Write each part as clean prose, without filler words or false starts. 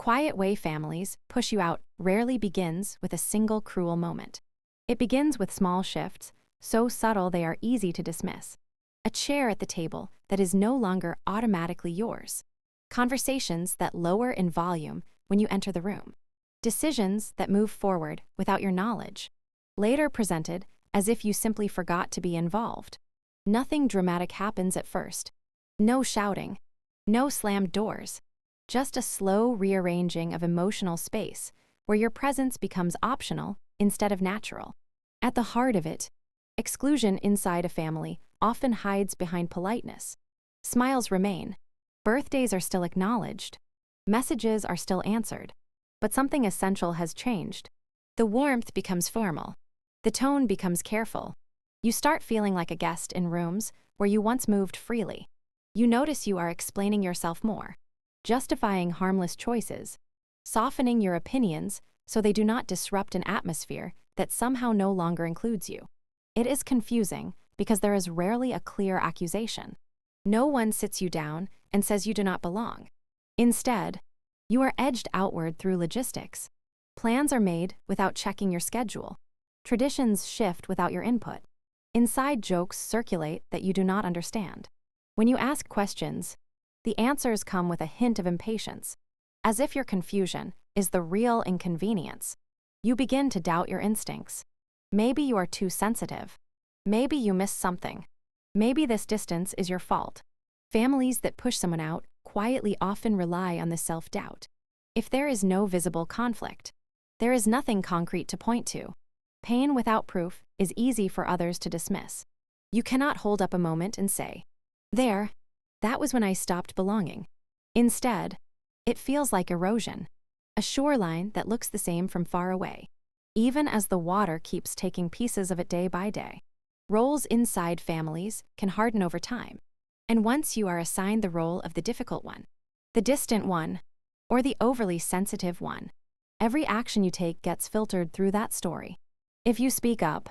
quiet way families push you out rarely begins with a single cruel moment. It begins with small shifts, so subtle they are easy to dismiss. A chair at the table that is no longer automatically yours. Conversations that lower in volume when you enter the room. Decisions that move forward without your knowledge. Later presented as if you simply forgot to be involved. Nothing dramatic happens at first. No shouting. No slammed doors. Just a slow rearranging of emotional space where your presence becomes optional instead of natural. At the heart of it, exclusion inside a family often hides behind politeness. Smiles remain. Birthdays are still acknowledged. Messages are still answered. But something essential has changed. The warmth becomes formal. The tone becomes careful. You start feeling like a guest in rooms where you once moved freely. You notice you are explaining yourself more, justifying harmless choices, softening your opinions so they do not disrupt an atmosphere that somehow no longer includes you. It is confusing because there is rarely a clear accusation. No one sits you down and says you do not belong. Instead, you are edged outward through logistics. Plans are made without checking your schedule. Traditions shift without your input. Inside jokes circulate that you do not understand. When you ask questions, the answers come with a hint of impatience, as if your confusion is the real inconvenience. You begin to doubt your instincts. Maybe you are too sensitive. Maybe you missed something. Maybe this distance is your fault. Families that push someone out quietly often rely on this self-doubt. If there is no visible conflict, there is nothing concrete to point to. Pain without proof is easy for others to dismiss. You cannot hold up a moment and say, "There, that was when I stopped belonging." Instead, it feels like erosion, a shoreline that looks the same from far away, even as the water keeps taking pieces of it day by day. Roles inside families can harden over time, and once you are assigned the role of the difficult one, the distant one, or the overly sensitive one, every action you take gets filtered through that story. If you speak up,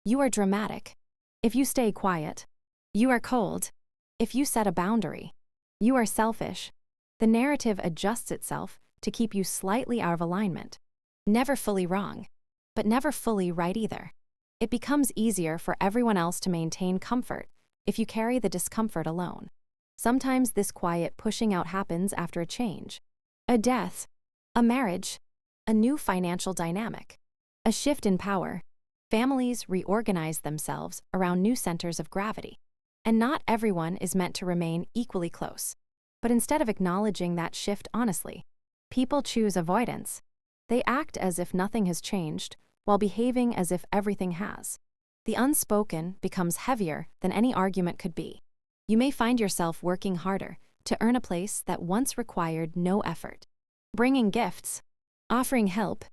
you are dramatic. If you stay quiet, you are cold. If you set a boundary, you are selfish. The narrative adjusts itself to keep you slightly out of alignment. Never fully wrong, but never fully right either. It becomes easier for everyone else to maintain comfort if you carry the discomfort alone. Sometimes this quiet pushing out happens after a change, a death, a marriage, a new financial dynamic, a shift in power. Families reorganize themselves around new centers of gravity. And not everyone is meant to remain equally close. But instead of acknowledging that shift honestly, people choose avoidance. They act as if nothing has changed while behaving as if everything has. The unspoken becomes heavier than any argument could be. You may find yourself working harder to earn a place that once required no effort. Bringing gifts, offering help,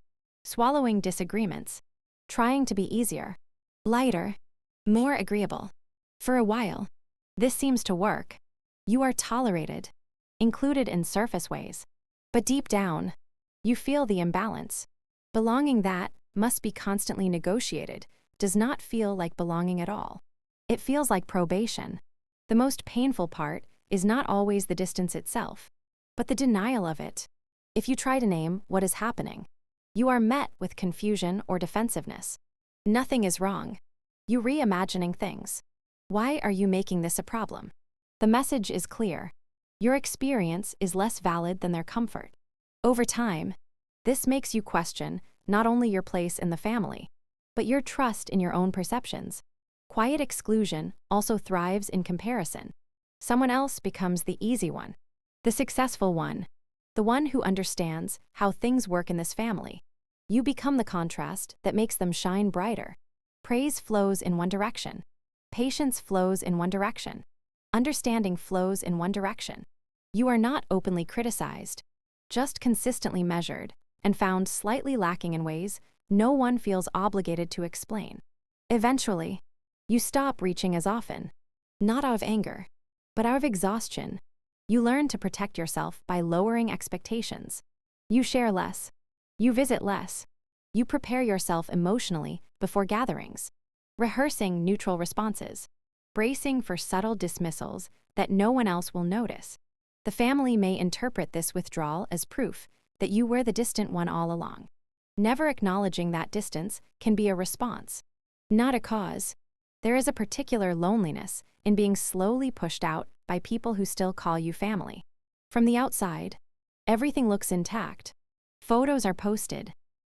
swallowing disagreements, trying to be easier, lighter, more agreeable. For a while, this seems to work. You are tolerated, included in surface ways. But deep down, you feel the imbalance. Belonging that must be constantly negotiated does not feel like belonging at all. It feels like probation. The most painful part is not always the distance itself, but the denial of it. If you try to name what is happening, you are met with confusion or defensiveness. Nothing is wrong. You reimagining things. Why are you making this a problem? The message is clear. Your experience is less valid than their comfort. Over time, this makes you question not only your place in the family, but your trust in your own perceptions. Quiet exclusion also thrives in comparison. Someone else becomes the easy one, the successful one, the one who understands how things work in this family. You become the contrast that makes them shine brighter. Praise flows in one direction. Patience flows in one direction. Understanding flows in one direction. You are not openly criticized, just consistently measured and found slightly lacking in ways no one feels obligated to explain. Eventually, you stop reaching as often, not out of anger, but out of exhaustion. You learn to protect yourself by lowering expectations. You share less. You visit less. You prepare yourself emotionally before gatherings, rehearsing neutral responses, bracing for subtle dismissals that no one else will notice. The family may interpret this withdrawal as proof that you were the distant one all along. Never acknowledging that distance can be a response, not a cause. There is a particular loneliness in being slowly pushed out by people who still call you family. From the outside, everything looks intact. Photos are posted.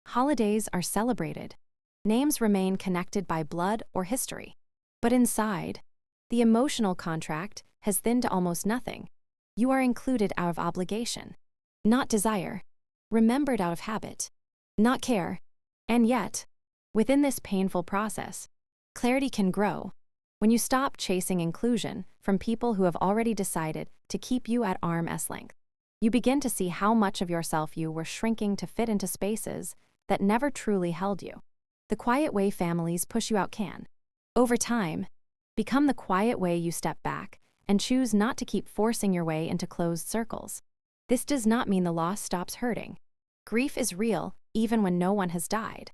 Holidays are celebrated. Names remain connected by blood or history. But inside, the emotional contract has thinned to almost nothing. You are included out of obligation, not desire, remembered out of habit, not care. And yet, within this painful process, clarity can grow. When you stop chasing inclusion from people who have already decided to keep you at arm's length, you begin to see how much of yourself you were shrinking to fit into spaces that never truly held you. The quiet way families push you out can, over time, become the quiet way you step back and choose not to keep forcing your way into closed circles. This does not mean the loss stops hurting. Grief is real even when no one has died.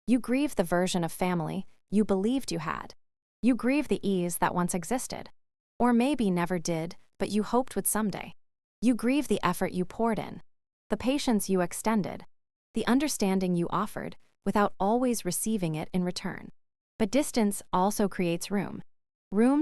You grieve the version of family you believed you had. You grieve the ease that once existed, or maybe never did, but you hoped would someday. You grieve the effort you poured in, the patience you extended, the understanding you offered without always receiving it in return. But distance also creates room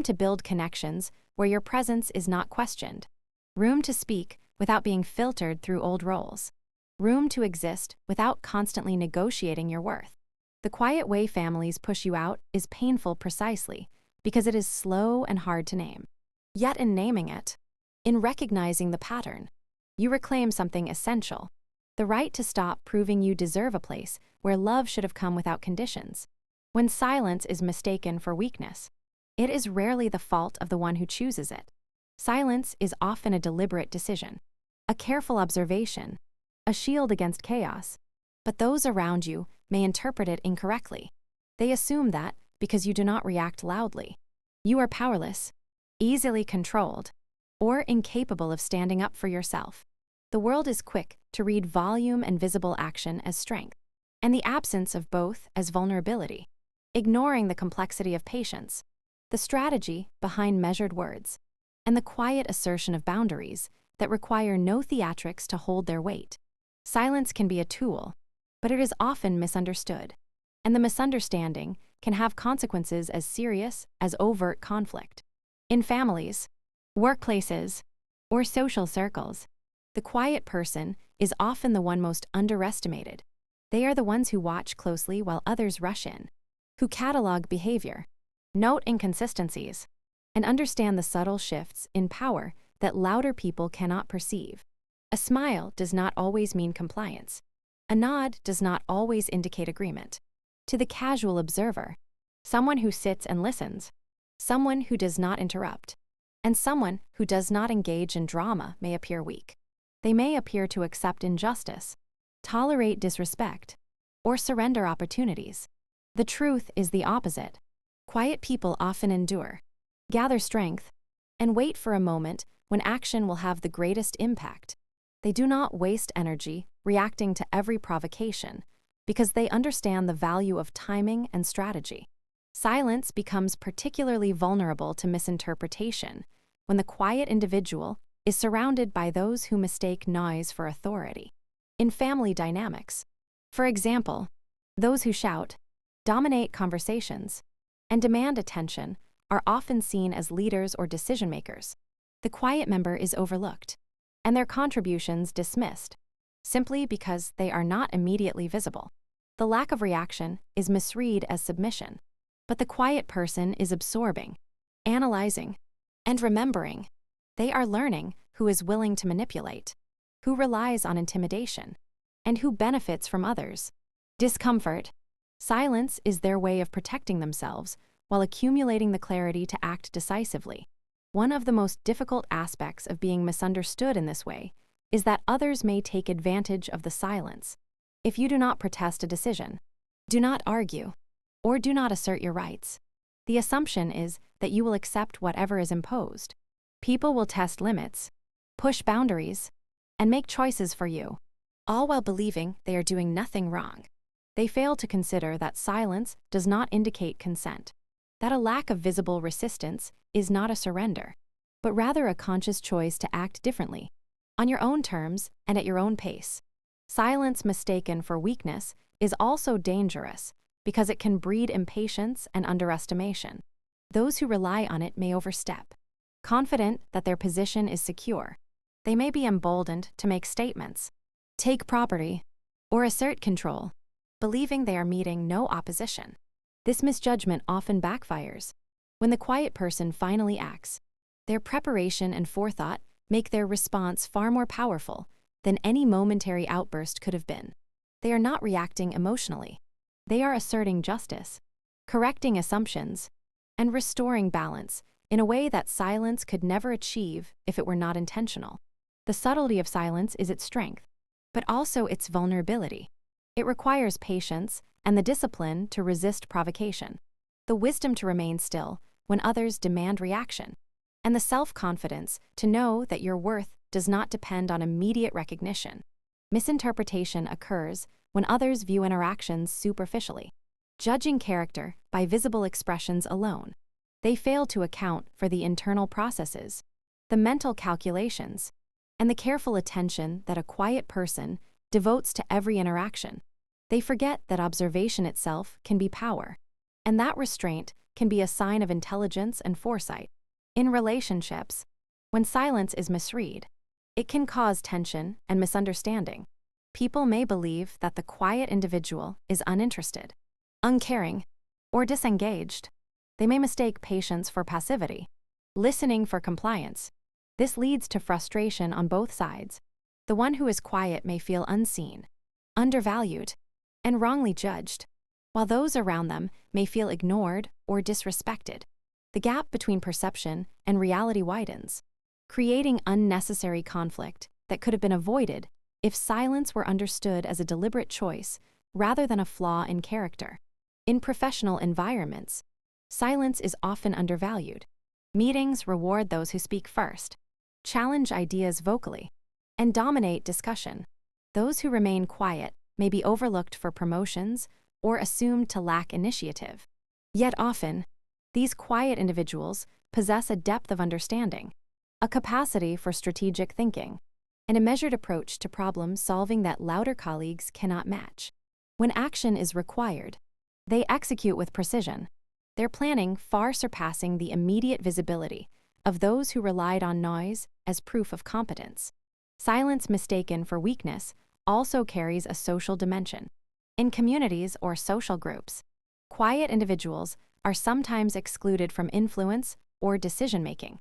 to build connections where your presence is not questioned, room to speak without being filtered through old roles, room to exist without constantly negotiating your worth. The quiet way families push you out is painful precisely because it is slow and hard to name. Yet in naming it, in recognizing the pattern, you reclaim something essential, the right to stop proving you deserve a place where love should have come without conditions. When silence is mistaken for weakness, it is rarely the fault of the one who chooses it. Silence is often a deliberate decision, a careful observation, a shield against chaos. But those around you may interpret it incorrectly. They assume that, because you do not react loudly, you are powerless, easily controlled, or incapable of standing up for yourself. The world is quick to read volume and visible action as strength, and the absence of both as vulnerability, ignoring the complexity of patience, the strategy behind measured words, and the quiet assertion of boundaries that require no theatrics to hold their weight. Silence can be a tool, but it is often misunderstood, and the misunderstanding can have consequences as serious as overt conflict. In families, workplaces, or social circles, the quiet person is often the one most underestimated. They are the ones who watch closely while others rush in, who catalog behavior, note inconsistencies, and understand the subtle shifts in power that louder people cannot perceive. A smile does not always mean compliance. A nod does not always indicate agreement. To the casual observer, someone who sits and listens, someone who does not interrupt, and someone who does not engage in drama may appear weak. They may appear to accept injustice, tolerate disrespect, or surrender opportunities. The truth is the opposite. Quiet people often endure, gather strength, and wait for a moment when action will have the greatest impact. They do not waste energy reacting to every provocation because they understand the value of timing and strategy. Silence becomes particularly vulnerable to misinterpretation when the quiet individual is surrounded by those who mistake noise for authority. In family dynamics, for example, those who shout, dominate conversations, and demand attention are often seen as leaders or decision-makers. The quiet member is overlooked, and their contributions dismissed, simply because they are not immediately visible. The lack of reaction is misread as submission, but the quiet person is absorbing, analyzing, and remembering. They are learning who is willing to manipulate, who relies on intimidation, and who benefits from others' discomfort. Silence is their way of protecting themselves while accumulating the clarity to act decisively. One of the most difficult aspects of being misunderstood in this way is that others may take advantage of the silence. If you do not protest a decision, do not argue, or do not assert your rights, the assumption is that you will accept whatever is imposed. People will test limits, push boundaries, and make choices for you, all while believing they are doing nothing wrong. They fail to consider that silence does not indicate consent, that a lack of visible resistance is not a surrender, but rather a conscious choice to act differently, on your own terms and at your own pace. Silence mistaken for weakness is also dangerous because it can breed impatience and underestimation. Those who rely on it may overstep. Confident that their position is secure, they may be emboldened to make statements, take property, or assert control, believing they are meeting no opposition. This misjudgment often backfires. When the quiet person finally acts, their preparation and forethought make their response far more powerful than any momentary outburst could have been. They are not reacting emotionally. They are asserting justice, correcting assumptions, and restoring balance in a way that silence could never achieve if it were not intentional. The subtlety of silence is its strength, but also its vulnerability. It requires patience and the discipline to resist provocation, the wisdom to remain still when others demand reaction, and the self-confidence to know that your worth does not depend on immediate recognition. Misinterpretation occurs when others view interactions superficially, judging character by visible expressions alone. They fail to account for the internal processes, the mental calculations, and the careful attention that a quiet person devotes to every interaction. They forget that observation itself can be power, and that restraint can be a sign of intelligence and foresight. In relationships, when silence is misread, it can cause tension and misunderstanding. People may believe that the quiet individual is uninterested, uncaring, or disengaged. They may mistake patience for passivity, listening for compliance. This leads to frustration on both sides. The one who is quiet may feel unseen, undervalued, and wrongly judged, while those around them may feel ignored or disrespected. The gap between perception and reality widens, creating unnecessary conflict that could have been avoided if silence were understood as a deliberate choice rather than a flaw in character. In professional environments, silence is often undervalued. Meetings reward those who speak first, challenge ideas vocally, and dominate discussion. Those who remain quiet may be overlooked for promotions or assumed to lack initiative. Yet often, these quiet individuals possess a depth of understanding, a capacity for strategic thinking, and a measured approach to problem solving that louder colleagues cannot match. When action is required, they execute with precision, their planning far surpassing the immediate visibility of those who relied on noise as proof of competence. Silence mistaken for weakness also carries a social dimension. In communities or social groups, quiet individuals are sometimes excluded from influence or decision-making.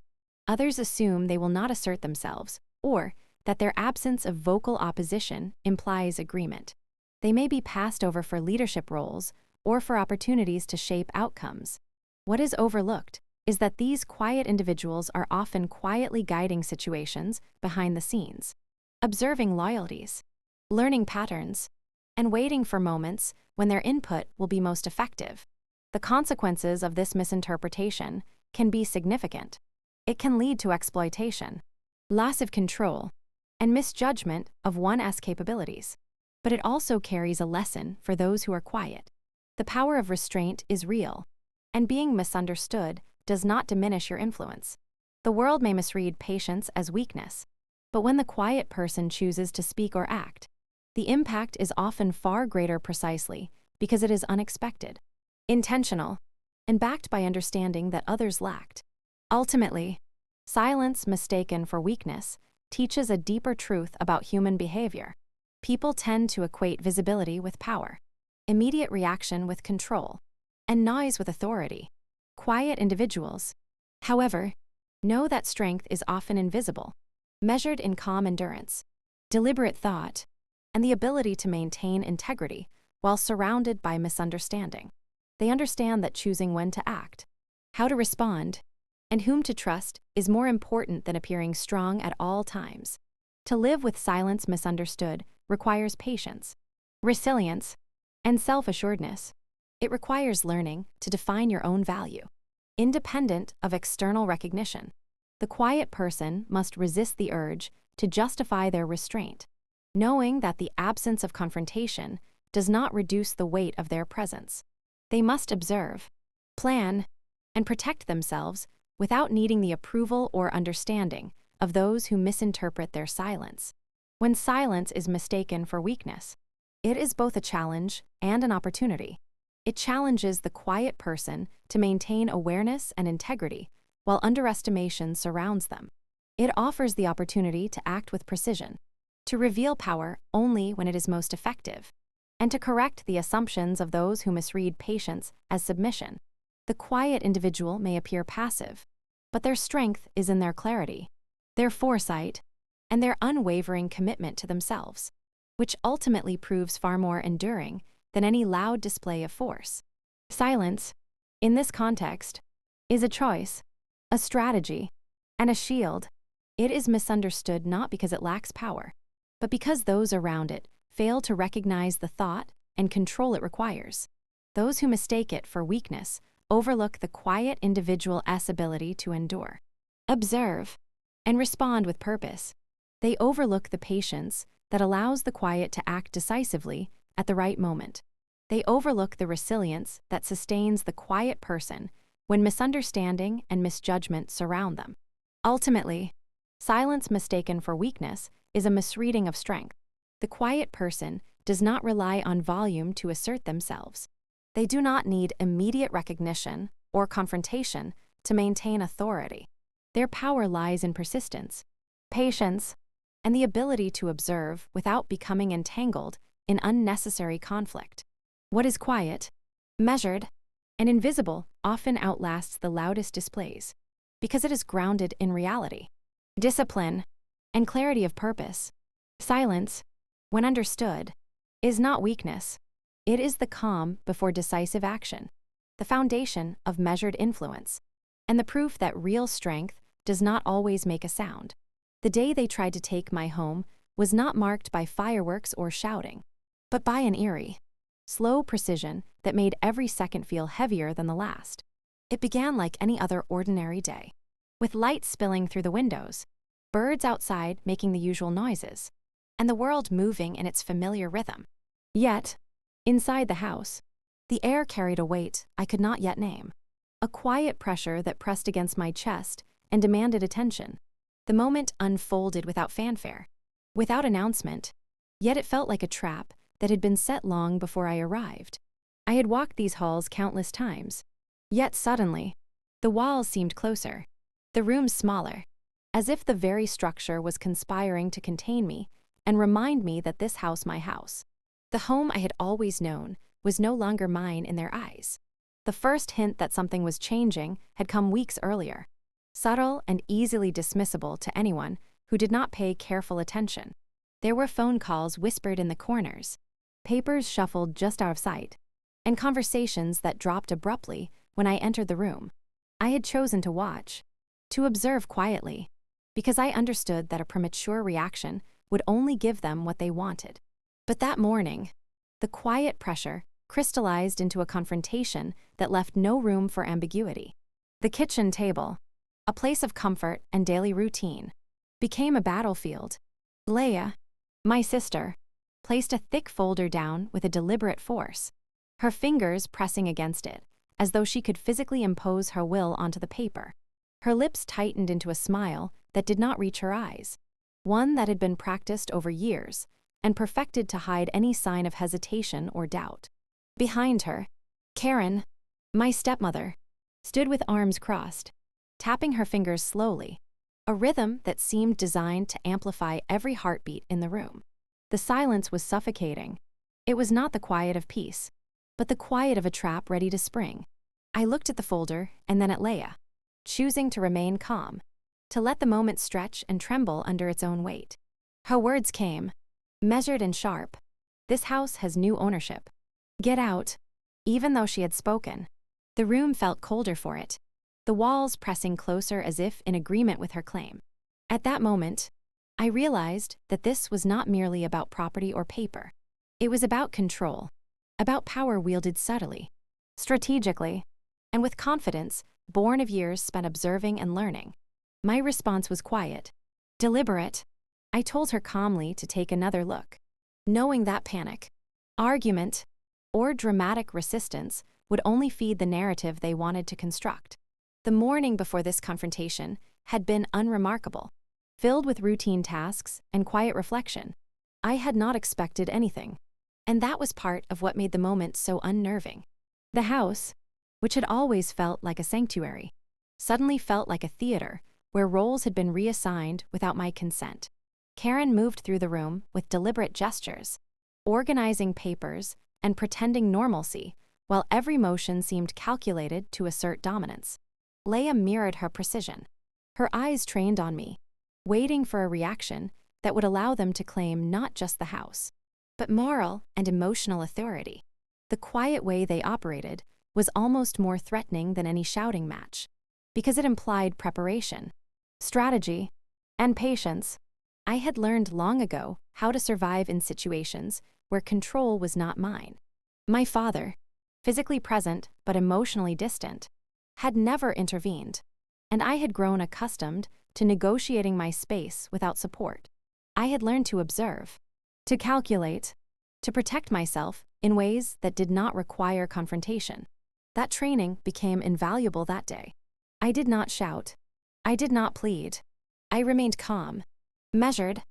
Others assume they will not assert themselves, or that their absence of vocal opposition implies agreement. They may be passed over for leadership roles or for opportunities to shape outcomes. What is overlooked is that these quiet individuals are often quietly guiding situations behind the scenes, observing loyalties, learning patterns, and waiting for moments when their input will be most effective. The consequences of this misinterpretation can be significant. It can lead to exploitation, loss of control, and misjudgment of one's capabilities. But it also carries a lesson for those who are quiet. The power of restraint is real, and being misunderstood does not diminish your influence. The world may misread patience as weakness, but when the quiet person chooses to speak or act, the impact is often far greater precisely because it is unexpected, intentional, and backed by understanding that others lacked. Ultimately, silence mistaken for weakness teaches a deeper truth about human behavior. People tend to equate visibility with power, immediate reaction with control, and noise with authority. Quiet individuals, however, know that strength is often invisible, measured in calm endurance, deliberate thought, and the ability to maintain integrity while surrounded by misunderstanding. They understand that choosing when to act, how to respond, and whom to trust is more important than appearing strong at all times. To live with silence misunderstood requires patience, resilience, and self-assuredness. It requires learning to define your own value, independent of external recognition. The quiet person must resist the urge to justify their restraint, knowing that the absence of confrontation does not reduce the weight of their presence. They must observe, plan, and protect themselves without needing the approval or understanding of those who misinterpret their silence. When silence is mistaken for weakness, it is both a challenge and an opportunity. It challenges the quiet person to maintain awareness and integrity while underestimation surrounds them. It offers the opportunity to act with precision, to reveal power only when it is most effective, and to correct the assumptions of those who misread patience as submission. The quiet individual may appear passive, but their strength is in their clarity, their foresight, and their unwavering commitment to themselves, which ultimately proves far more enduring than any loud display of force. Silence, in this context, is a choice, a strategy, and a shield. It is misunderstood not because it lacks power, but because those around it fail to recognize the thought and control it requires. Those who mistake it for weakness overlook the quiet individual's ability to endure, observe, and respond with purpose. They overlook the patience that allows the quiet to act decisively at the right moment. They overlook the resilience that sustains the quiet person when misunderstanding and misjudgment surround them. Ultimately, silence mistaken for weakness is a misreading of strength. The quiet person does not rely on volume to assert themselves. They do not need immediate recognition or confrontation to maintain authority. Their power lies in persistence, patience, and the ability to observe without becoming entangled in unnecessary conflict. What is quiet, measured, and invisible often outlasts the loudest displays because it is grounded in reality, discipline, and clarity of purpose. Silence, when understood, is not weakness. It is the calm before decisive action, the foundation of measured influence, and the proof that real strength does not always make a sound. The day they tried to take my home was not marked by fireworks or shouting, but by an eerie, slow precision that made every second feel heavier than the last. It began like any other ordinary day, with light spilling through the windows, birds outside making the usual noises, and the world moving in its familiar rhythm. Yet, inside the house, the air carried a weight I could not yet name, a quiet pressure that pressed against my chest and demanded attention. The moment unfolded without fanfare, without announcement, yet it felt like a trap that had been set long before I arrived. I had walked these halls countless times, yet suddenly, the walls seemed closer, the rooms smaller, as if the very structure was conspiring to contain me and remind me that this house, my house, the home I had always known, was no longer mine in their eyes. The first hint that something was changing had come weeks earlier, subtle and easily dismissible to anyone who did not pay careful attention. There were phone calls whispered in the corners, papers shuffled just out of sight, and conversations that dropped abruptly when I entered the room. I had chosen to watch, to observe quietly, because I understood that a premature reaction would only give them what they wanted. But that morning, the quiet pressure crystallized into a confrontation that left no room for ambiguity. The kitchen table, a place of comfort and daily routine, became a battlefield. Leia, my sister, placed a thick folder down with a deliberate force, her fingers pressing against it, as though she could physically impose her will onto the paper. Her lips tightened into a smile that did not reach her eyes, one that had been practiced over years and perfected to hide any sign of hesitation or doubt. Behind her, Karen, my stepmother, stood with arms crossed, tapping her fingers slowly, a rhythm that seemed designed to amplify every heartbeat in the room. The silence was suffocating. It was not the quiet of peace, but the quiet of a trap ready to spring. I looked at the folder and then at Leia, choosing to remain calm, to let the moment stretch and tremble under its own weight. Her words came, measured and sharp. This house has new ownership. Get out. Even though she had spoken, the room felt colder for it, the walls pressing closer as if in agreement with her claim. At that moment, I realized that this was not merely about property or paper. It was about control, about power wielded subtly, strategically, and with confidence born of years spent observing and learning. My response was quiet, deliberate. I told her calmly to take another look, knowing that panic, argument, or dramatic resistance would only feed the narrative they wanted to construct. The morning before this confrontation had been unremarkable. filled with routine tasks and quiet reflection. I had not expected anything, and that was part of what made the moment so unnerving. The house, which had always felt like a sanctuary, suddenly felt like a theater where roles had been reassigned without my consent. Karen moved through the room with deliberate gestures, organizing papers and pretending normalcy, while every motion seemed calculated to assert dominance. Leia mirrored her precision, her eyes trained on me, waiting for a reaction that would allow them to claim not just the house, but moral and emotional authority. The quiet way they operated was almost more threatening than any shouting match, because it implied preparation, strategy, and patience. I had learned long ago how to survive in situations where control was not mine. My father, physically present but emotionally distant, had never intervened, and I had grown accustomed to negotiating my space without support. I had learned to observe, to calculate, to protect myself in ways that did not require confrontation. That training became invaluable that day. I did not shout. I did not plead. I remained calm, measured,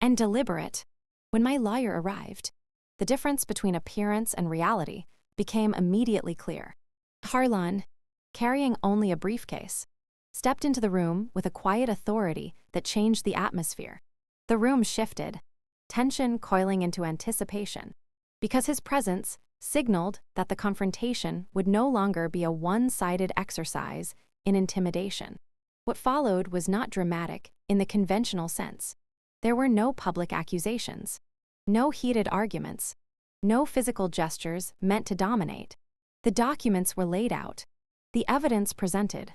and deliberate. When my lawyer arrived, the difference between appearance and reality became immediately clear. Harlan, carrying only a briefcase, stepped into the room with a quiet authority that changed the atmosphere. The room shifted, tension coiling into anticipation, because his presence signaled that the confrontation would no longer be a one-sided exercise in intimidation. What followed was not dramatic in the conventional sense. There were no public accusations, no heated arguments, no physical gestures meant to dominate. The documents were laid out, the evidence presented,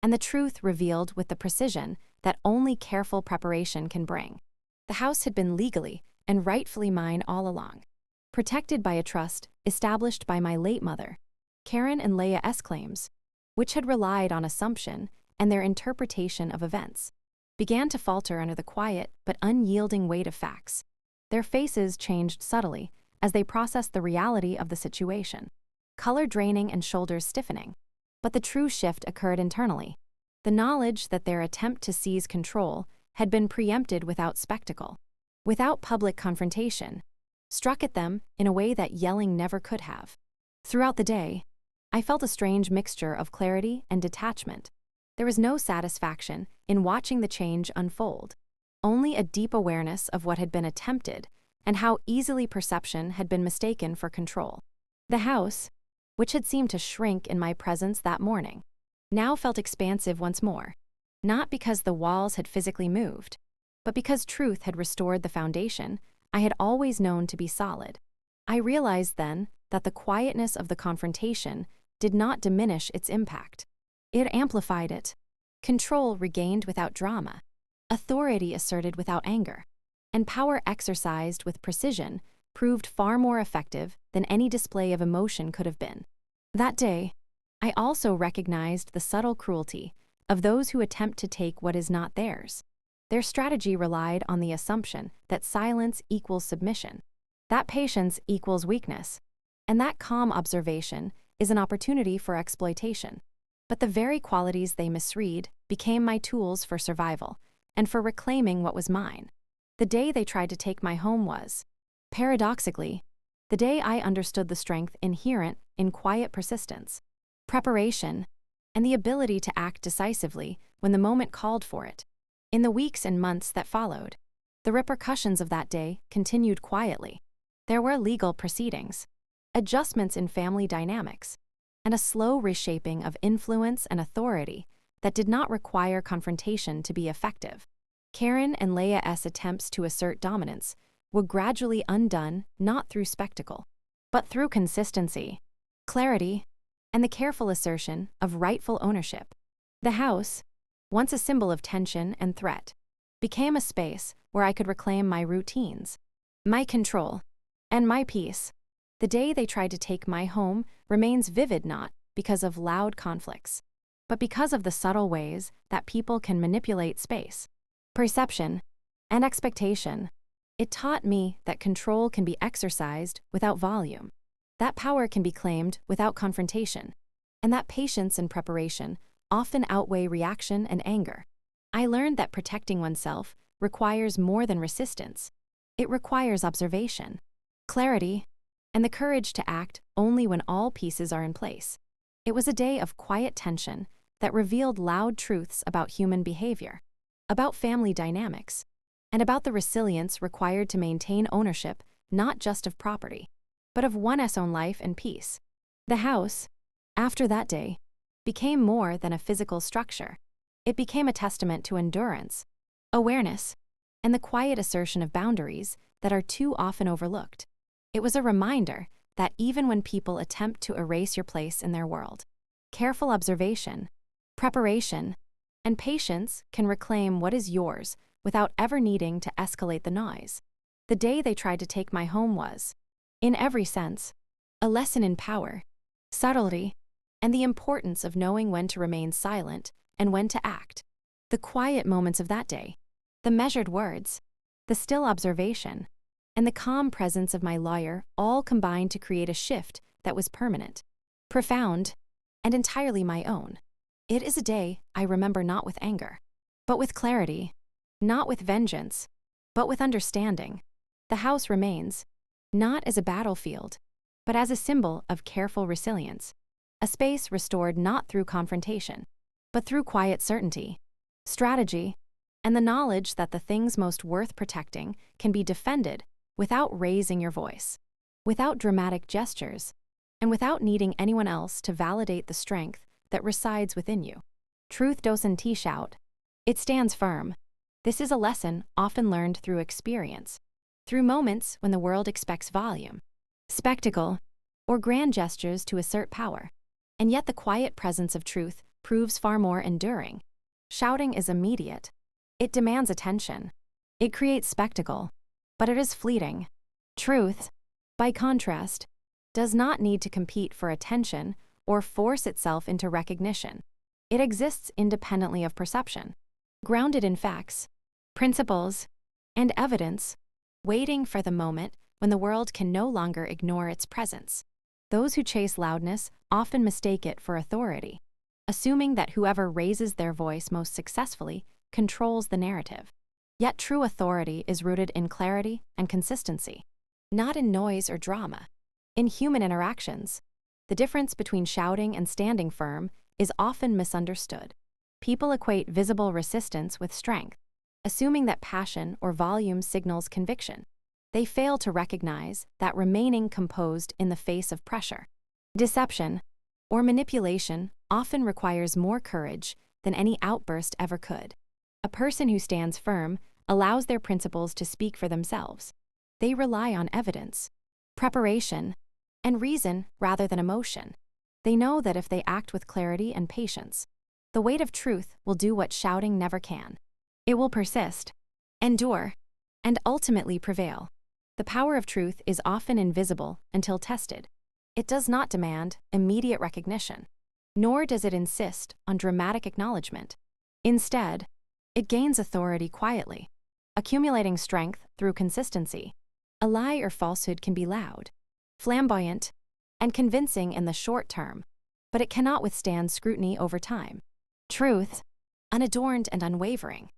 and the truth revealed with the precision that only careful preparation can bring. The house had been legally and rightfully mine all along, protected by a trust established by my late mother. Karen and Leia's claims, which had relied on assumption and their interpretation of events, began to falter under the quiet but unyielding weight of facts. Their faces changed subtly as they processed the reality of the situation, color draining and shoulders stiffening. But the true shift occurred internally. The knowledge that their attempt to seize control had been preempted without spectacle, without public confrontation, struck at them in a way that yelling never could have. Throughout the day, I felt a strange mixture of clarity and detachment. There was no satisfaction in watching the change unfold, only a deep awareness of what had been attempted and how easily perception had been mistaken for control. The house, which had seemed to shrink in my presence that morning, now felt expansive once more, not because the walls had physically moved, but because truth had restored the foundation I had always known to be solid. I realized then that the quietness of the confrontation did not diminish its impact. It amplified it. Control regained without drama, authority asserted without anger, and power exercised with precision proved far more effective than any display of emotion could have been. That day, I also recognized the subtle cruelty of those who attempt to take what is not theirs. Their strategy relied on the assumption that silence equals submission, that patience equals weakness, and that calm observation is an opportunity for exploitation. But the very qualities they misread became my tools for survival and for reclaiming what was mine. The day they tried to take my home was, paradoxically, the day I understood the strength inherent in quiet persistence, preparation, and the ability to act decisively when the moment called for it. In the weeks and months that followed, the repercussions of that day continued quietly. There were legal proceedings, adjustments in family dynamics, and a slow reshaping of influence and authority that did not require confrontation to be effective. Karen and Leia's attempts to assert dominance were gradually undone not through spectacle, but through consistency, clarity, and the careful assertion of rightful ownership. The house, once a symbol of tension and threat, became a space where I could reclaim my routines, my control, and my peace. The day they tried to take my home remains vivid not because of loud conflicts, but because of the subtle ways that people can manipulate space, perception, and expectation. It taught me that control can be exercised without volume, that power can be claimed without confrontation, and that patience and preparation often outweigh reaction and anger. I learned that protecting oneself requires more than resistance. It requires observation, clarity, and the courage to act only when all pieces are in place. It was a day of quiet tension that revealed loud truths about human behavior, about family dynamics, and about the resilience required to maintain ownership not just of property, but of one's own life and peace. The house, after that day, became more than a physical structure. It became a testament to endurance, awareness, and the quiet assertion of boundaries that are too often overlooked. It was a reminder that even when people attempt to erase your place in their world, careful observation, preparation, and patience can reclaim what is yours without ever needing to escalate the noise. The day they tried to take my home was, in every sense, a lesson in power, subtlety, and the importance of knowing when to remain silent and when to act. The quiet moments of that day, the measured words, the still observation, and the calm presence of my lawyer all combined to create a shift that was permanent, profound, and entirely my own. It is a day I remember not with anger, but with clarity, not with vengeance, but with understanding. The house remains, not as a battlefield, but as a symbol of careful resilience, a space restored not through confrontation, but through quiet certainty, strategy, and the knowledge that the things most worth protecting can be defended without raising your voice, without dramatic gestures, and without needing anyone else to validate the strength that resides within you. Truth doesn't shout. It stands firm. This is a lesson often learned through experience, through moments when the world expects volume, spectacle, or grand gestures to assert power. And yet the quiet presence of truth proves far more enduring. Shouting is immediate. It demands attention. It creates spectacle, but it is fleeting. Truth, by contrast, does not need to compete for attention or force itself into recognition. It exists independently of perception, grounded in facts, principles, and evidence, waiting for the moment when the world can no longer ignore its presence. Those who chase loudness often mistake it for authority, assuming that whoever raises their voice most successfully controls the narrative. Yet true authority is rooted in clarity and consistency, not in noise or drama. In human interactions, the difference between shouting and standing firm is often misunderstood. People equate visible resistance with strength, assuming that passion or volume signals conviction. They fail to recognize that remaining composed in the face of pressure, deception, or manipulation often requires more courage than any outburst ever could. A person who stands firm allows their principles to speak for themselves. They rely on evidence, preparation, and reason rather than emotion. They know that if they act with clarity and patience, the weight of truth will do what shouting never can. It will persist, endure, and ultimately prevail. The power of truth is often invisible until tested. It does not demand immediate recognition, nor does it insist on dramatic acknowledgement. Instead, it gains authority quietly, accumulating strength through consistency. A lie or falsehood can be loud, flamboyant, and convincing in the short term, but it cannot withstand scrutiny over time. Truth, unadorned and unwavering,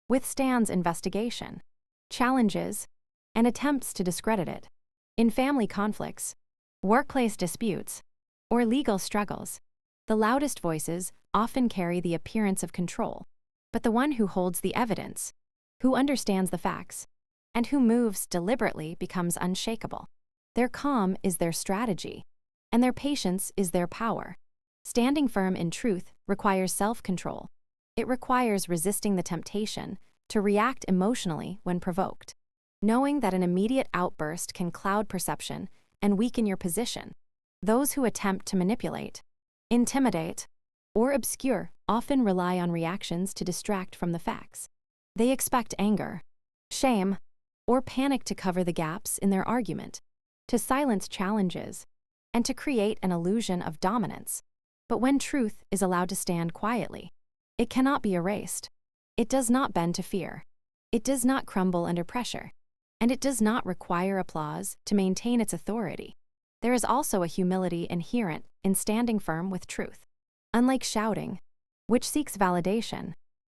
withstands investigation, challenges, and attempts to discredit it. In family conflicts, workplace disputes, or legal struggles, the loudest voices often carry the appearance of control, but the one who holds the evidence, who understands the facts, and who moves deliberately becomes unshakable. Their calm is their strategy, and their patience is their power. Standing firm in truth requires self-control. It requires resisting the temptation to react emotionally when provoked, knowing that an immediate outburst can cloud perception and weaken your position. Those who attempt to manipulate, intimidate, or obscure often rely on reactions to distract from the facts. They expect anger, shame, or panic to cover the gaps in their argument, to silence challenges, and to create an illusion of dominance. But when truth is allowed to stand quietly, it cannot be erased. It does not bend to fear. It does not crumble under pressure, and it does not require applause to maintain its authority. There is also a humility inherent in standing firm with truth. Unlike shouting, which seeks validation,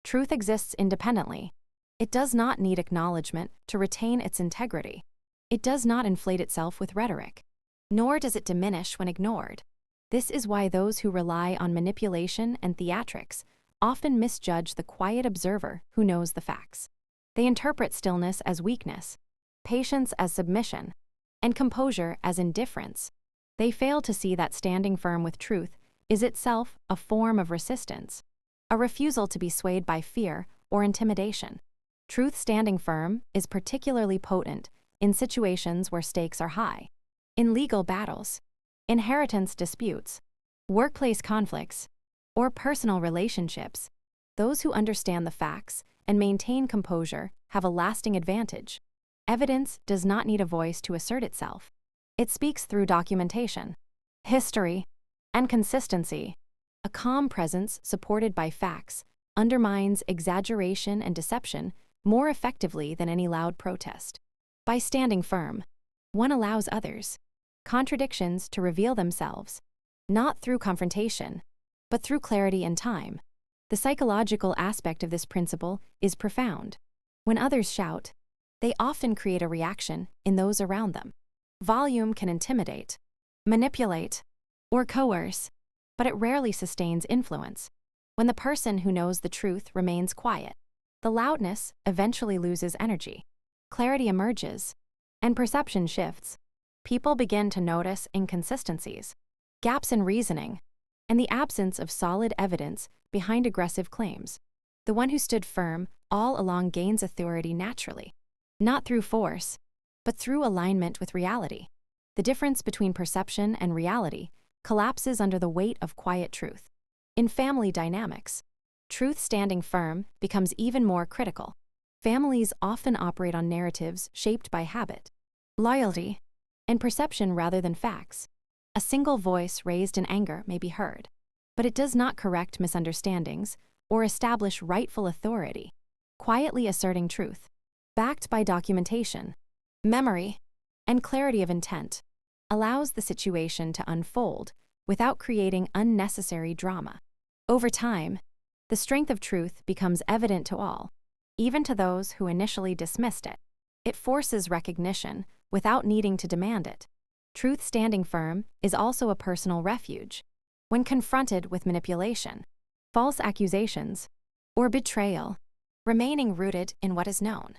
Truth exists independently. It does not need acknowledgement to retain its integrity. It does not inflate itself with rhetoric, nor does it diminish when ignored. This is why those who rely on manipulation and theatrics often misjudge the quiet observer who knows the facts. They interpret stillness as weakness, patience as submission, and composure as indifference. They fail to see that standing firm with truth is itself a form of resistance, a refusal to be swayed by fear or intimidation. Truth standing firm is particularly potent in situations where stakes are high. In legal battles, inheritance disputes, workplace conflicts, or personal relationships, those who understand the facts and maintain composure have a lasting advantage. Evidence does not need a voice to assert itself. It speaks through documentation, history, and consistency. A calm presence supported by facts undermines exaggeration and deception more effectively than any loud protest. By standing firm, one allows others, contradictions to reveal themselves, not through confrontation, but through clarity and time. The psychological aspect of this principle is profound. When others shout, they often create a reaction in those around them. Volume can intimidate, manipulate, or coerce, but it rarely sustains influence. When the person who knows the truth remains quiet, the loudness eventually loses energy. Clarity emerges, and perception shifts. People begin to notice inconsistencies, gaps in reasoning, and the absence of solid evidence behind aggressive claims. The one who stood firm all along gains authority naturally, not through force, but through alignment with reality. The difference between perception and reality collapses under the weight of quiet truth. In family dynamics, truth standing firm becomes even more critical. Families often operate on narratives shaped by habit, loyalty, and perception rather than facts. A single voice raised in anger may be heard, but it does not correct misunderstandings or establish rightful authority. Quietly asserting truth, backed by documentation, memory, and clarity of intent, allows the situation to unfold without creating unnecessary drama. Over time, the strength of truth becomes evident to all, even to those who initially dismissed it. It forces recognition without needing to demand it. Truth standing firm is also a personal refuge. When confronted with manipulation, false accusations, or betrayal, remaining rooted in what is known,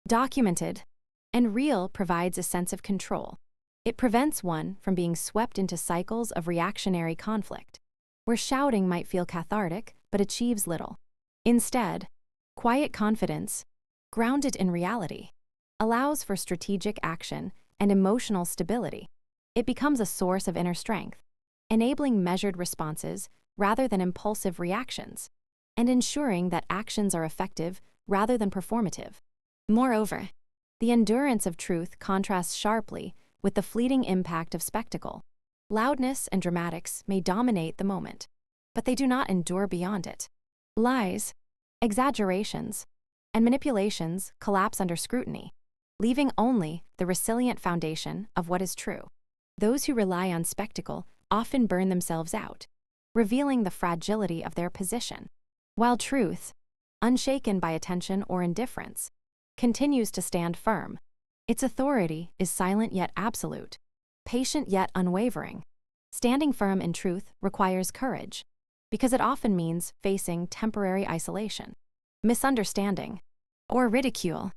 documented, and real provides a sense of control. It prevents one from being swept into cycles of reactionary conflict, where shouting might feel cathartic but achieves little. Instead, quiet confidence, grounded in reality, allows for strategic action and emotional stability. It becomes a source of inner strength, enabling measured responses rather than impulsive reactions, and ensuring that actions are effective rather than performative. Moreover, the endurance of truth contrasts sharply with the fleeting impact of spectacle. Loudness and dramatics may dominate the moment, but they do not endure beyond it. Lies, exaggerations, and manipulations collapse under scrutiny, leaving only the resilient foundation of what is true. Those who rely on spectacle often burn themselves out, revealing the fragility of their position, while truth, unshaken by attention or indifference, continues to stand firm. Its authority is silent yet absolute, patient yet unwavering. Standing firm in truth requires courage, because it often means facing temporary isolation, misunderstanding, or ridicule.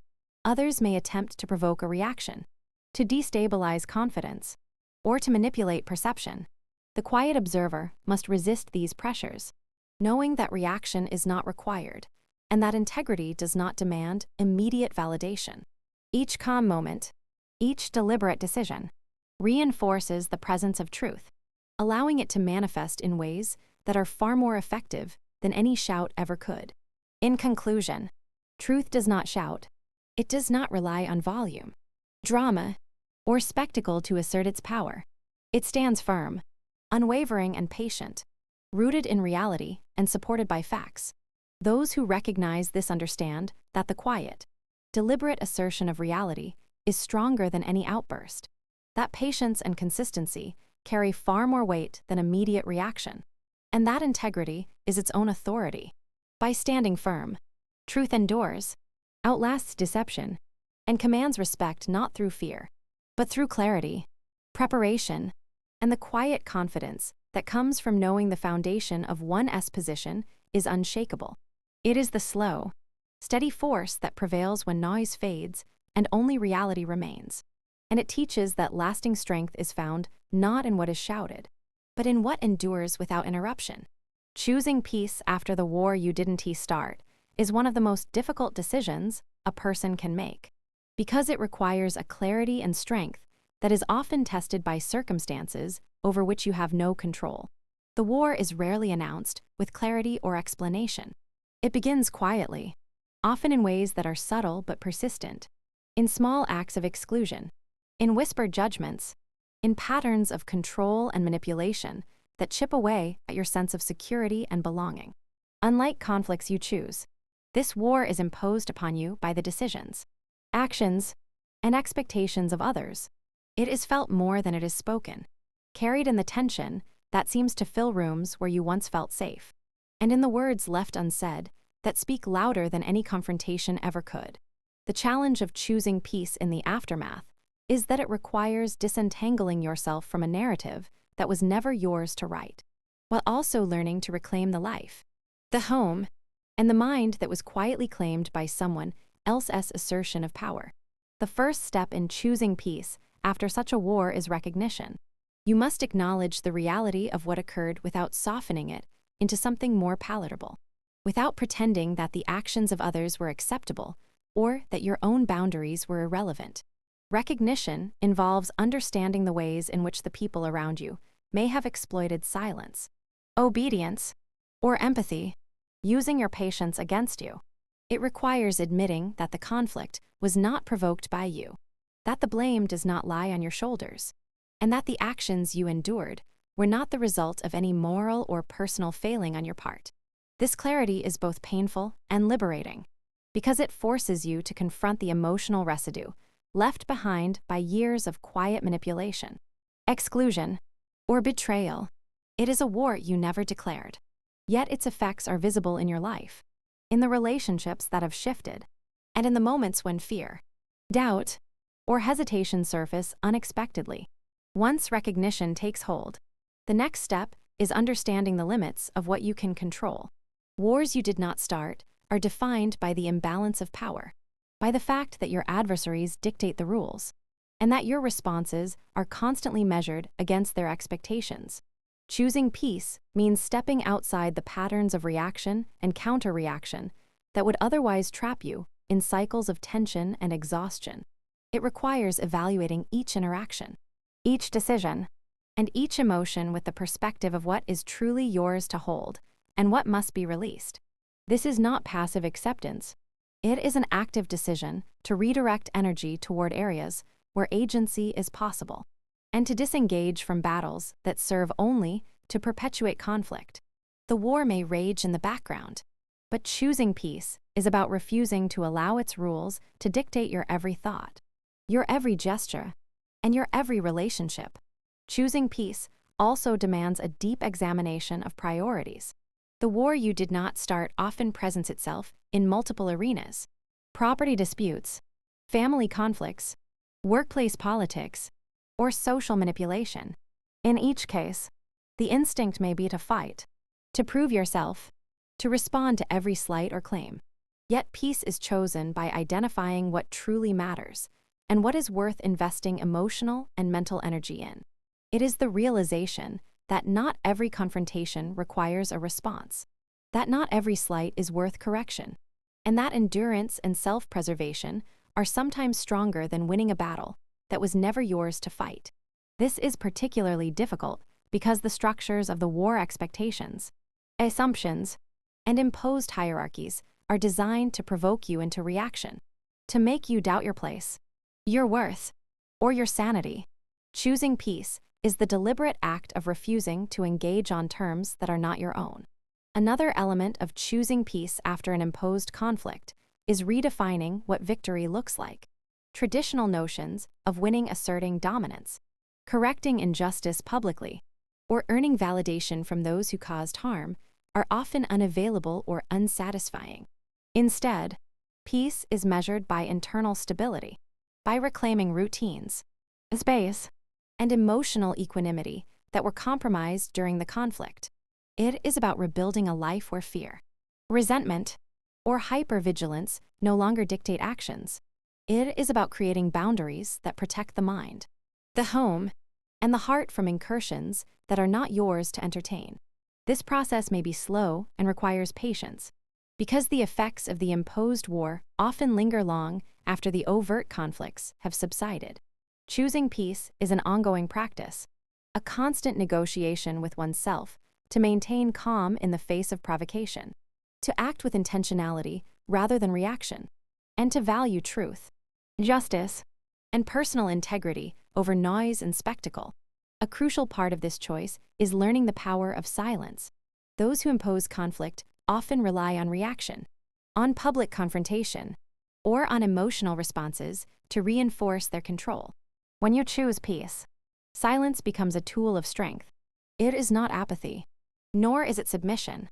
Others may attempt to provoke a reaction, to destabilize confidence, or to manipulate perception. The quiet observer must resist these pressures, knowing that reaction is not required, and that integrity does not demand immediate validation. Each calm moment, each deliberate decision, reinforces the presence of truth, allowing it to manifest in ways that are far more effective than any shout ever could. In conclusion, truth does not shout. It does not rely on volume, drama, or spectacle to assert its power. It stands firm, unwavering and patient, rooted in reality and supported by facts. Those who recognize this understand that the quiet, deliberate assertion of reality is stronger than any outburst. That patience and consistency carry far more weight than immediate reaction, and that integrity is its own authority. By standing firm, truth endures, outlasts deception, and commands respect not through fear, but through clarity, preparation, and the quiet confidence that comes from knowing the foundation of one's position is unshakable. It is the slow, steady force that prevails when noise fades and only reality remains. And it teaches that lasting strength is found not in what is shouted, but in what endures without interruption. Choosing peace after the war you didn't start is one of the most difficult decisions a person can make, because it requires a clarity and strength that is often tested by circumstances over which you have no control. The war is rarely announced with clarity or explanation. It begins quietly, often in ways that are subtle but persistent, in small acts of exclusion, in whispered judgments, in patterns of control and manipulation that chip away at your sense of security and belonging. Unlike conflicts you choose, this war is imposed upon you by the decisions, actions, and expectations of others. It is felt more than it is spoken, carried in the tension that seems to fill rooms where you once felt safe, and in the words left unsaid that speak louder than any confrontation ever could. The challenge of choosing peace in the aftermath is that it requires disentangling yourself from a narrative that was never yours to write, while also learning to reclaim the life, the home, and the mind that was quietly claimed by someone else's assertion of power. The first step in choosing peace after such a war is recognition. You must acknowledge the reality of what occurred without softening it into something more palatable, without pretending that the actions of others were acceptable or that your own boundaries were irrelevant. Recognition involves understanding the ways in which the people around you may have exploited silence, obedience, or empathy, using your patience against you. It requires admitting that the conflict was not provoked by you, that the blame does not lie on your shoulders, and that the actions you endured were not the result of any moral or personal failing on your part. This clarity is both painful and liberating, because it forces you to confront the emotional residue left behind by years of quiet manipulation, exclusion, or betrayal. It is a war you never declared, yet its effects are visible in your life, in the relationships that have shifted, and in the moments when fear, doubt, or hesitation surface unexpectedly. Once recognition takes hold, the next step is understanding the limits of what you can control. Wars you did not start are defined by the imbalance of power, by the fact that your adversaries dictate the rules, and that your responses are constantly measured against their expectations. Choosing peace means stepping outside the patterns of reaction and counter-reaction that would otherwise trap you in cycles of tension and exhaustion. It requires evaluating each interaction, each decision, and each emotion with the perspective of what is truly yours to hold and what must be released. This is not passive acceptance. It is an active decision to redirect energy toward areas where agency is possible, and to disengage from battles that serve only to perpetuate conflict. The war may rage in the background, but choosing peace is about refusing to allow its rules to dictate your every thought, your every gesture, and your every relationship. Choosing peace also demands a deep examination of priorities. The war you did not start often presents itself in multiple arenas: property disputes, family conflicts, workplace politics, or social manipulation. In each case, the instinct may be to fight, to prove yourself, to respond to every slight or claim. Yet peace is chosen by identifying what truly matters and what is worth investing emotional and mental energy in. It is the realization that not every confrontation requires a response, that not every slight is worth correction, and that endurance and self-preservation are sometimes stronger than winning a battle that was never yours to fight. This is particularly difficult because the structures of the war expectations, assumptions, and imposed hierarchies are designed to provoke you into reaction, to make you doubt your place, your worth, or your sanity. Choosing peace is the deliberate act of refusing to engage on terms that are not your own. Another element of choosing peace after an imposed conflict is redefining what victory looks like. Traditional notions of winning asserting dominance, correcting injustice publicly, or earning validation from those who caused harm are often unavailable or unsatisfying. Instead, peace is measured by internal stability, by reclaiming routines, space, and emotional equanimity that were compromised during the conflict. It is about rebuilding a life where fear, resentment, or hypervigilance no longer dictate actions. It is about creating boundaries that protect the mind, the home, and the heart from incursions that are not yours to entertain. This process may be slow and requires patience, because the effects of the imposed war often linger long after the overt conflicts have subsided. Choosing peace is an ongoing practice, a constant negotiation with oneself to maintain calm in the face of provocation, to act with intentionality rather than reaction, and to value truth, justice, and personal integrity over noise and spectacle. A crucial part of this choice is learning the power of silence. Those who impose conflict often rely on reaction, on public confrontation, or on emotional responses to reinforce their control. When you choose peace, silence becomes a tool of strength. It is not apathy, nor is it submission.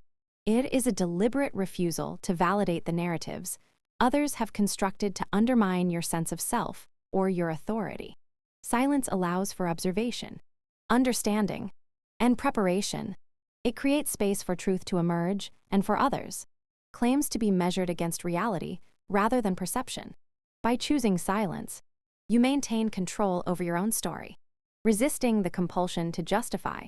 It is a deliberate refusal to validate the narratives others have constructed to undermine your sense of self or your authority. Silence allows for observation, understanding, and preparation. It creates space for truth to emerge and for others' claims to be measured against reality rather than perception. By choosing silence, you maintain control over your own story, resisting the compulsion to justify,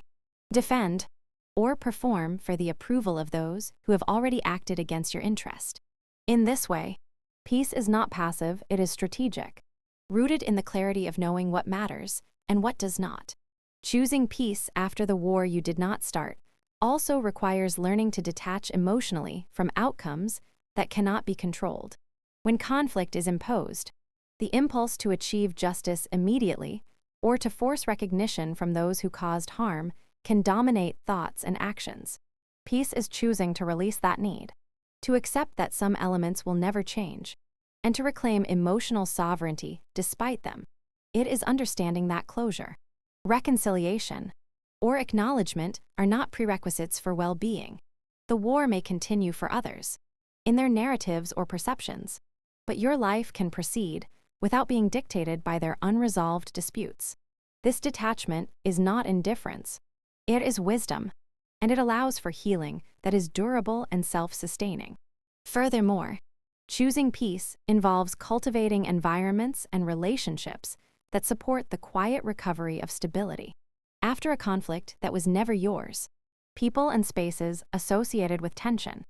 defend, or perform for the approval of those who have already acted against your interest. In this way, peace is not passive, it is strategic, rooted in the clarity of knowing what matters and what does not. Choosing peace after the war you did not start also requires learning to detach emotionally from outcomes that cannot be controlled. When conflict is imposed, the impulse to achieve justice immediately or to force recognition from those who caused harm can dominate thoughts and actions. Peace is choosing to release that need, to accept that some elements will never change, and to reclaim emotional sovereignty despite them. It is understanding that closure, reconciliation, or acknowledgement are not prerequisites for well-being. The war may continue for others, in their narratives or perceptions, but your life can proceed without being dictated by their unresolved disputes. This detachment is not indifference. It is wisdom, and it allows for healing that is durable and self-sustaining. Furthermore, choosing peace involves cultivating environments and relationships that support the quiet recovery of stability. After a conflict that was never yours, people and spaces associated with tension,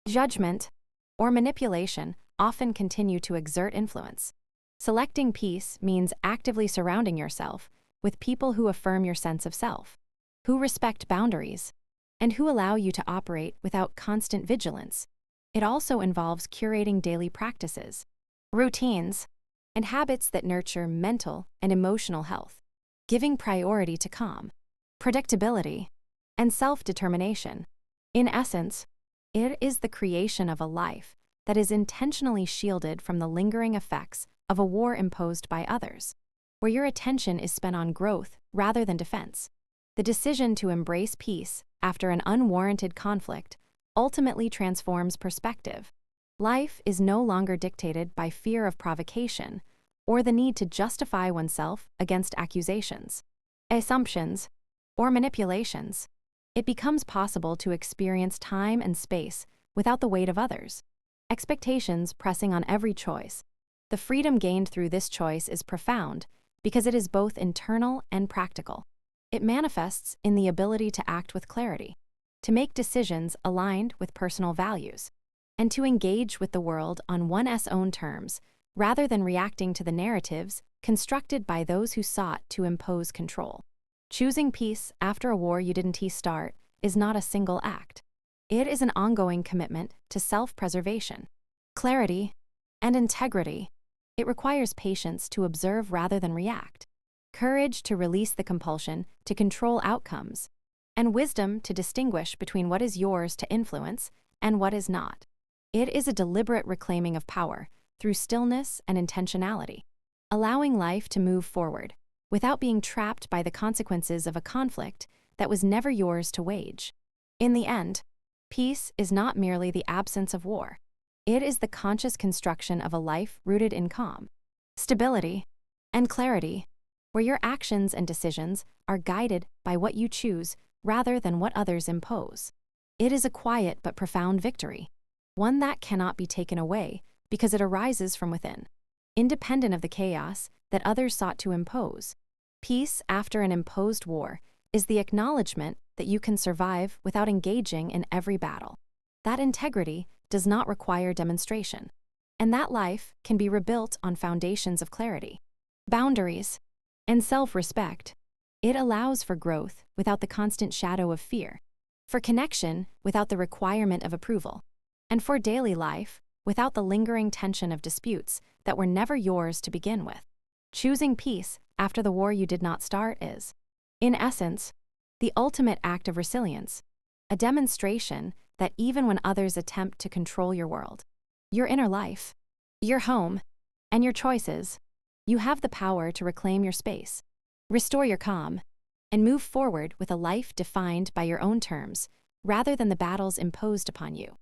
judgment, or manipulation often continue to exert influence. Selecting peace means actively surrounding yourself with people who affirm your sense of self, who respect boundaries, and who allow you to operate without constant vigilance. It also involves curating daily practices, routines, and habits that nurture mental and emotional health, giving priority to calm, predictability, and self-determination. In essence, it is the creation of a life that is intentionally shielded from the lingering effects of a war imposed by others, where your attention is spent on growth rather than defense. The decision to embrace peace after an unwarranted conflict ultimately transforms perspective. Life is no longer dictated by fear of provocation or the need to justify oneself against accusations, assumptions, or manipulations. It becomes possible to experience time and space without the weight of others' expectations pressing on every choice. The freedom gained through this choice is profound because it is both internal and practical. It manifests in the ability to act with clarity, to make decisions aligned with personal values, and to engage with the world on one's own terms rather than reacting to the narratives constructed by those who sought to impose control. Choosing peace after a war you didn't start is not a single act. It is an ongoing commitment to self-preservation, clarity, and integrity. It requires patience to observe rather than react, courage to release the compulsion to control outcomes, and wisdom to distinguish between what is yours to influence and what is not. It is a deliberate reclaiming of power through stillness and intentionality, allowing life to move forward without being trapped by the consequences of a conflict that was never yours to wage. In the end, Peace is not merely the absence of war. It is the conscious construction of a life rooted in calm, stability, and clarity, where your actions and decisions are guided by what you choose rather than what others impose. It is a quiet but profound victory, one that cannot be taken away because it arises from within, independent of the chaos that others sought to impose. Peace after an imposed war is the acknowledgement that you can survive without engaging in every battle. That integrity does not require demonstration, and that life can be rebuilt on foundations of clarity, boundaries, and self-respect. It allows for growth without the constant shadow of fear, for connection without the requirement of approval, and for daily life without the lingering tension of disputes that were never yours to begin with. Choosing peace after the war you did not start is, in essence, the ultimate act of resilience, a demonstration that even when others attempt to control your world, your inner life, your home, and your choices, you have the power to reclaim your space, restore your calm, and move forward with a life defined by your own terms rather than the battles imposed upon you.